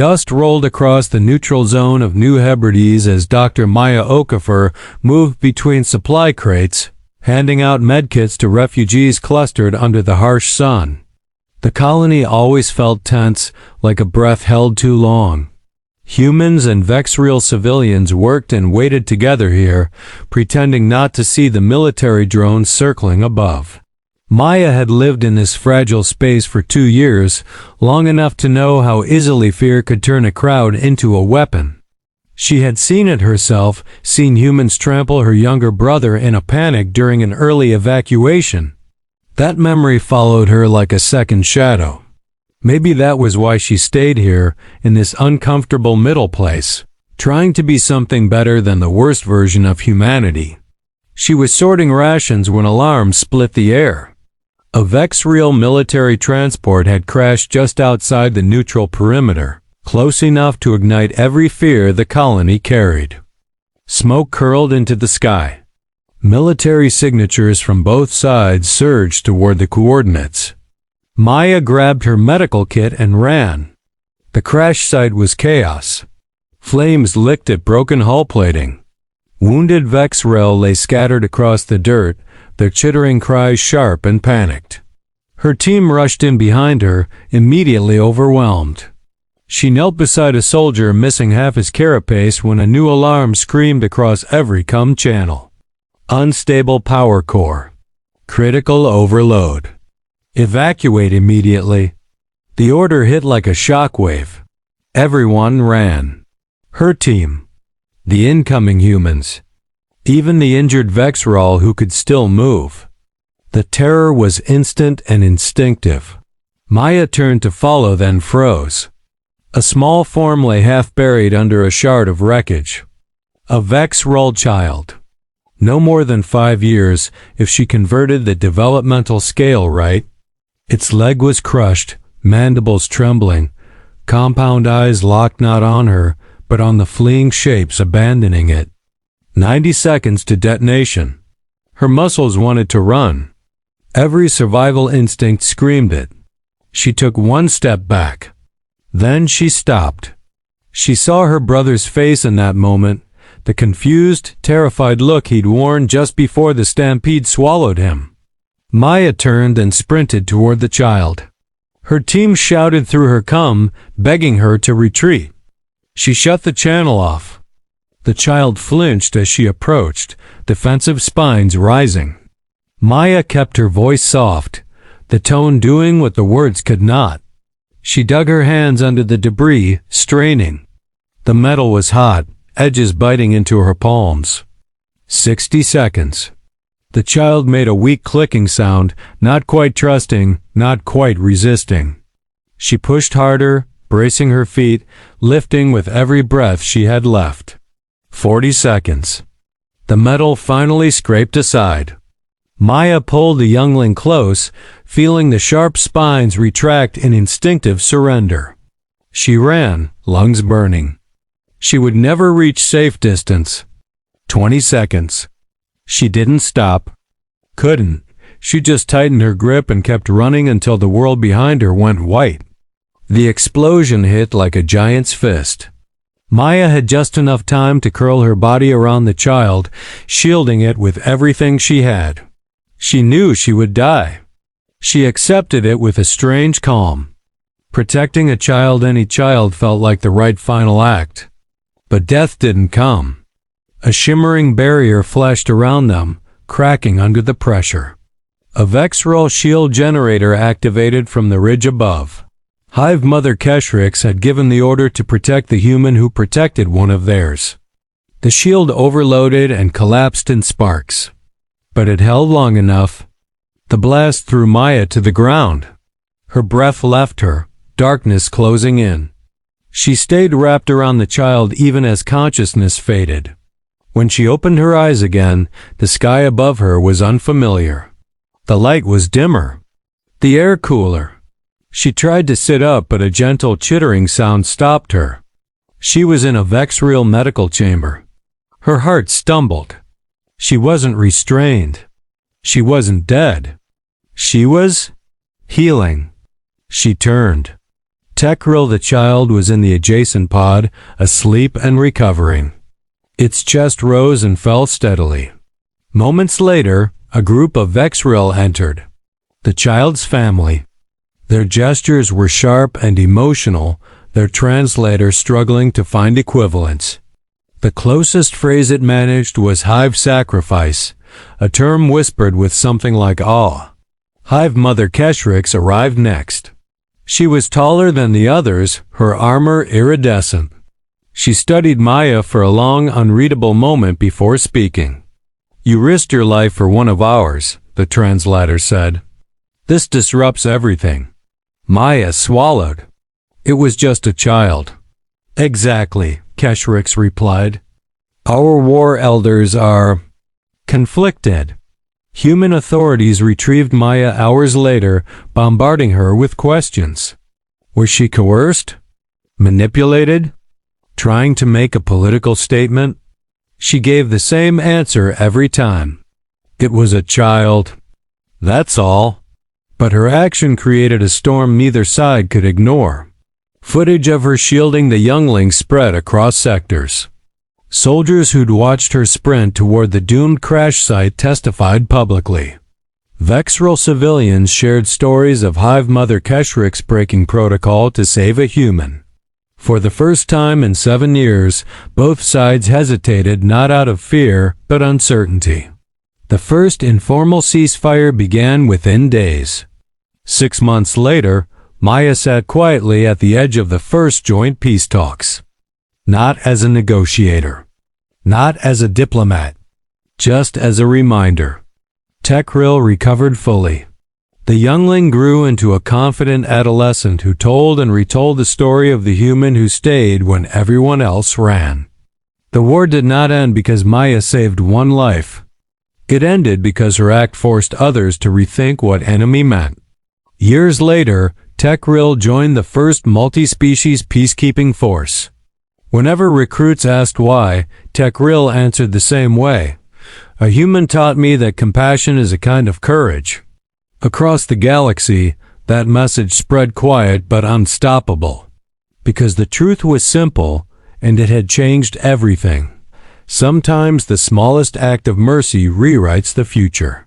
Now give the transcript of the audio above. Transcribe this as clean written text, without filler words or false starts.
Dust rolled across the neutral zone of New Hebrides as Dr. Maya Okafor moved between supply crates, handing out medkits to refugees clustered under the harsh sun. The colony always felt tense, like a breath held too long. Humans and Vex'ral civilians worked and waited together here, pretending not to see the military drones circling above. Maya had lived in this fragile space for 2 years, long enough to know how easily fear could turn a crowd into a weapon. She had seen it herself, seen humans trample her younger brother in a panic during an early evacuation. That memory followed her like a second shadow. Maybe that was why she stayed here, in this uncomfortable middle place, trying to be something better than the worst version of humanity. She was sorting rations when alarms split the air. A Vex'ral military transport had crashed just outside the neutral perimeter, close enough to ignite every fear the colony carried. Smoke curled into the sky. Military signatures from both sides surged toward the coordinates. Maya grabbed her medical kit and ran. The crash site was chaos. Flames licked at broken hull plating. Wounded Vex'ral lay scattered across the dirt, their chittering cries sharp and panicked. Her team rushed in behind her, immediately overwhelmed. She knelt beside a soldier missing half his carapace when a new alarm screamed across every comm channel. Unstable power core. Critical overload. Evacuate immediately. The order hit like a shockwave. Everyone ran. Her team. The incoming humans. Even the injured Vex'ral who could still move. The terror was instant and instinctive. Maya turned to follow, then froze. A small form lay half buried under a shard of wreckage. A Vex'ral child. No more than 5 years, if she converted the developmental scale right. Its leg was crushed, mandibles trembling, compound eyes locked not on her, but on the fleeing shapes abandoning it. 90 seconds to detonation. Her muscles wanted to run. Every survival instinct screamed it. She took one step back. Then she stopped. She saw her brother's face in that moment, the confused, terrified look he'd worn just before the stampede swallowed him. Maya turned and sprinted toward the child. Her team shouted through her comm, begging her to retreat. She shut the channel off. The child flinched as she approached, defensive spines rising. Maya kept her voice soft, the tone doing what the words could not. She dug her hands under the debris, straining. The metal was hot, edges biting into her palms. 60 seconds. The child made a weak clicking sound, not quite trusting, not quite resisting. She pushed harder, bracing her feet, lifting with every breath she had left. 40 seconds. The metal finally scraped aside. Maya pulled the youngling close, feeling the sharp spines retract in instinctive surrender. She ran, lungs burning. She would never reach safe distance. 20 seconds. She didn't stop. Couldn't. She just tightened her grip and kept running until the world behind her went white. The explosion hit like a giant's fist. Maya had just enough time to curl her body around the child, shielding it with everything she had. She knew she would die. She accepted it with a strange calm. Protecting a child, any child, felt like the right final act. But death didn't come. A shimmering barrier flashed around them, cracking under the pressure. A Vex'ral shield generator activated from the ridge above. Hive-Mother Kess'rix had given the order to protect the human who protected one of theirs. The shield overloaded and collapsed in sparks. But it held long enough. The blast threw Maya to the ground. Her breath left her, darkness closing in. She stayed wrapped around the child even as consciousness faded. When she opened her eyes again, the sky above her was unfamiliar. The light was dimmer. The air cooler. She tried to sit up, but a gentle chittering sound stopped her. She was in a Vex'ral medical chamber. Her heart stumbled. She wasn't restrained. She wasn't dead. She was healing. She turned. Vex'ral the child was in the adjacent pod, asleep and recovering. Its chest rose and fell steadily. Moments later, a group of Vex'ral entered. The child's family. Their gestures were sharp and emotional, their translator struggling to find equivalents. The closest phrase it managed was hive sacrifice, a term whispered with something like awe. Hive-Mother Kess'rix arrived next. She was taller than the others, her armor iridescent. She studied Maya for a long, unreadable moment before speaking. "You risked your life for one of ours," the translator said. "This disrupts everything." Maya swallowed. "It was just a child." "Exactly," Kess'rix replied. "Our war elders are conflicted." Human authorities retrieved Maya hours later, bombarding her with questions. Was she coerced? Manipulated? Trying to make a political statement? She gave the same answer every time. It was a child. That's all. But her action created a storm neither side could ignore. Footage of her shielding the youngling spread across sectors. Soldiers who'd watched her sprint toward the doomed crash site testified publicly. Vex'ral civilians shared stories of Hive-Mother Kess'rix breaking protocol to save a human. For the first time in 7 years, both sides hesitated not out of fear, but uncertainty. The first informal ceasefire began within days. 6 months later, Maya sat quietly at the edge of the first joint peace talks. Not as a negotiator. Not as a diplomat. Just as a reminder. Vex'ral recovered fully. The youngling grew into a confident adolescent who told and retold the story of the human who stayed when everyone else ran. The war did not end because Maya saved one life. It ended because her act forced others to rethink what enemy meant. Years later, Vex'ral joined the first multi-species peacekeeping force. Whenever recruits asked why, Vex'ral answered the same way. "A human taught me that compassion is a kind of courage." Across the galaxy, that message spread quiet but unstoppable. Because the truth was simple, and it had changed everything. Sometimes the smallest act of mercy rewrites the future.